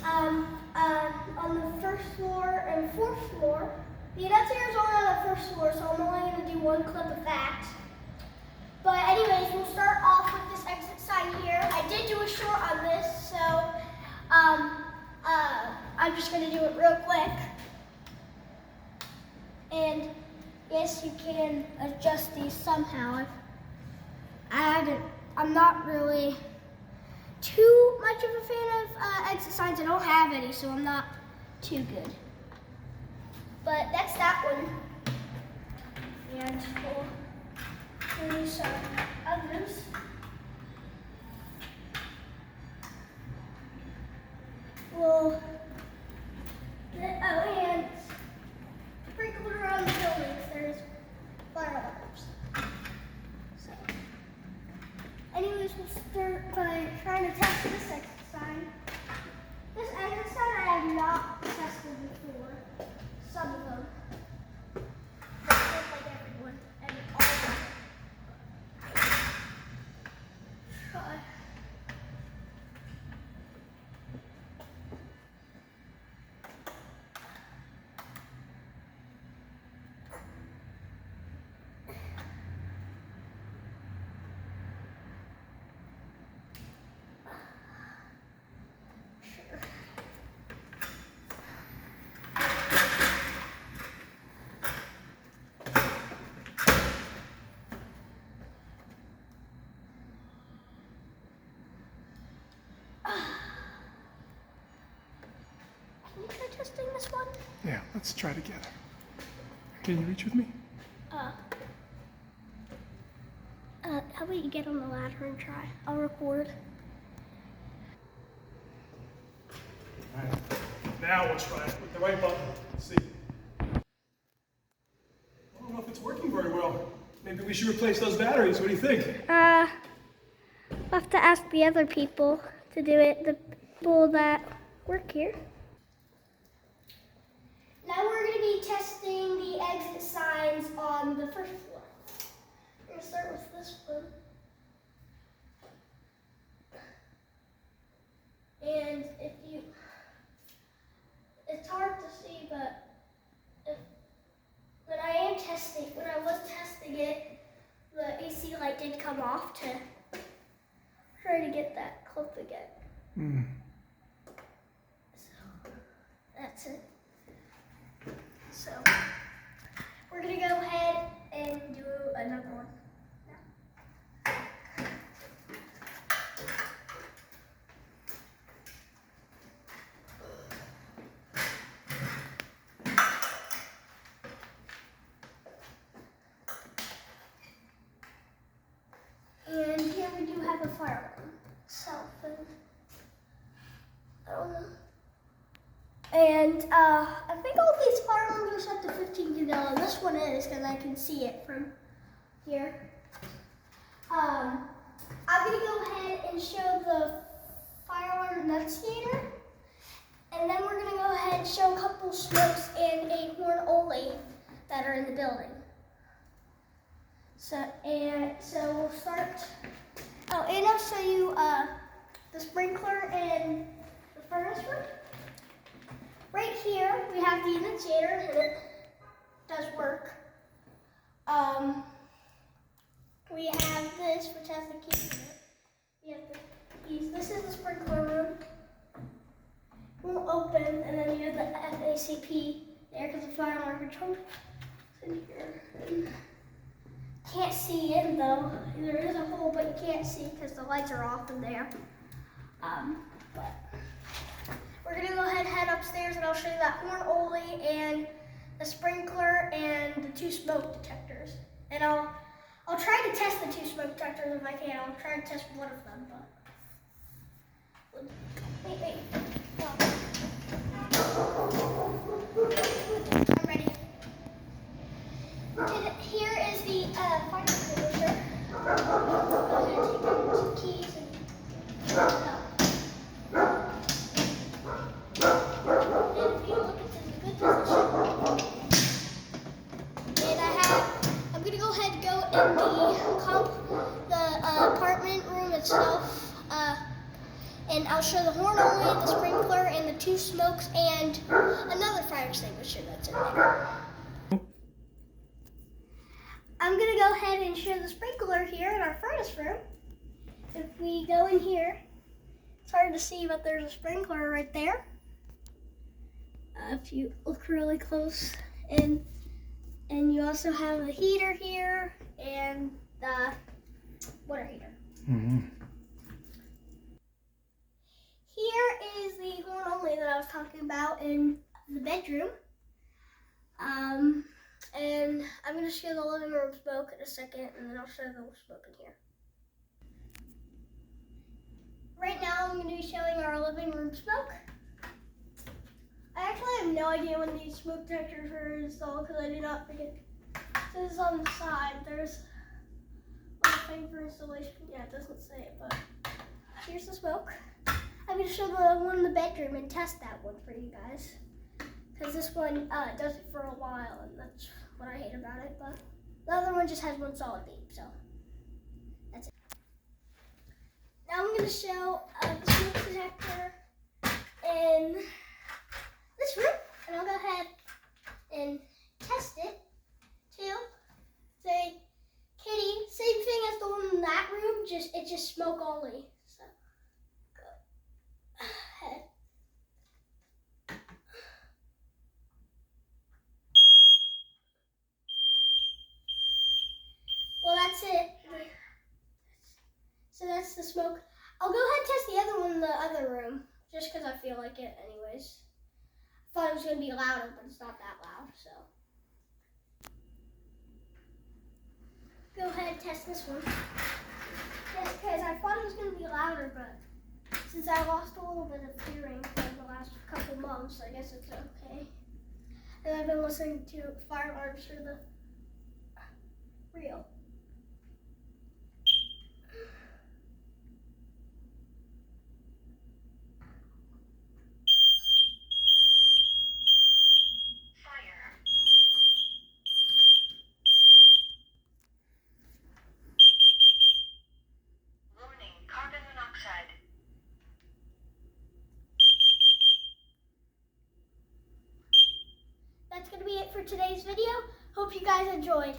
On the first floor and fourth floor. The annunciator is only on the first floor, so I'm only going to do one clip of that. But anyways, we'll start off with this exit sign here. I did do a short on this, so I'm just going to do it real quick. And yes, you can adjust these somehow. I'm not really too much of a fan of exit signs. I don't have any, so I'm not too good. But that's that one. And we'll do some others. And sprinkle around the buildings. There's fire alarms. So, anyways, we'll start by trying to test this exit sign. This exit sign I have not tested before. Some of them. But just like everyone. And all of them. Try. Can you try testing this one? Yeah, let's try together. Can you reach with me? How about you get on the ladder and try? I'll record. All right. Now we'll try it with the right button. Let's see. I don't know if it's working very well. Maybe we should replace those batteries. What do you think? I'll have to ask the other people to do it, the people that work here. Now we're going to be testing the exit signs on the first floor. We're going to start with this one. And it's hard to see, but when I was testing it, the AC light did come off to try to get that clip again. So, that's it. So, we're going to go ahead and do another one. And here we do have a fire alarm itself. I don't know. And I think all these fire alarms are set to 15 candela. This one is because I can see it from here. I'm going to go ahead and show the fire alarm annunciator. And then we're going to go ahead and show a couple smokes and a horn only that are in the building. So we'll start. Oh, and I'll show you the sprinkler and the furnace room. Right here, we have the annunciator, and it does work. We have this, which has the keys in it. We have the keys. This is the sprinkler room. It won't open, and then you have the FACP there because the fire alarm control is in here. And can't see in though. There is a hole, but you can't see because the lights are off in there. But we're gonna go ahead and head upstairs, and I'll show you that horn only and the sprinkler and the 2 smoke detectors. And I'll try to test the 2 smoke detectors if I can. I'll try to test one of them, but wait. I'm ready. And here is the fire extinguisher. Go ahead and take out the keys and turn it up. And if you look, it's in a good position. And I'm going to go ahead and go in the apartment room itself. And I'll show the horn only, the sprinkler, and the 2 smokes, and another fire extinguisher that's in there. I'm gonna go ahead and show the sprinkler here in our furnace room. If we go in here, it's hard to see, but there's a sprinkler right there. If you look really close, and you also have a heater here and the water heater. Mm-hmm. Here is the horn only that I was talking about in the bedroom. And I'm going to show the living room smoke in a second, and then I'll show the smoke in here. Right now I'm going to be showing our living room smoke. I actually have no idea when these smoke detectors were installed because I did not forget. So this is on the side. There's a thing for installation. Yeah, it doesn't say it, but here's the smoke. I'm going to show the one in the bedroom and test that one for you guys. Because this one does it for a while, and that's what I hate about it. But the other one just has one solid beep, so that's it. Now I'm going to show the smoke detector in this room, and I'll go ahead and test it too. Say, Kitty, same thing as the one in that room, it's just smoke only. So go ahead. Well, that's it. So that's the smoke. I'll go ahead and test the other one in the other room, just because I feel like it anyways. I thought it was going to be louder, but it's not that loud, so. Go ahead and test this one. Just because I thought it was going to be louder, but since I lost a little bit of hearing for the last couple months, I guess it's okay. And I've been listening to fire alarms for the real. That's going to be it for today's video. Hope you guys enjoyed.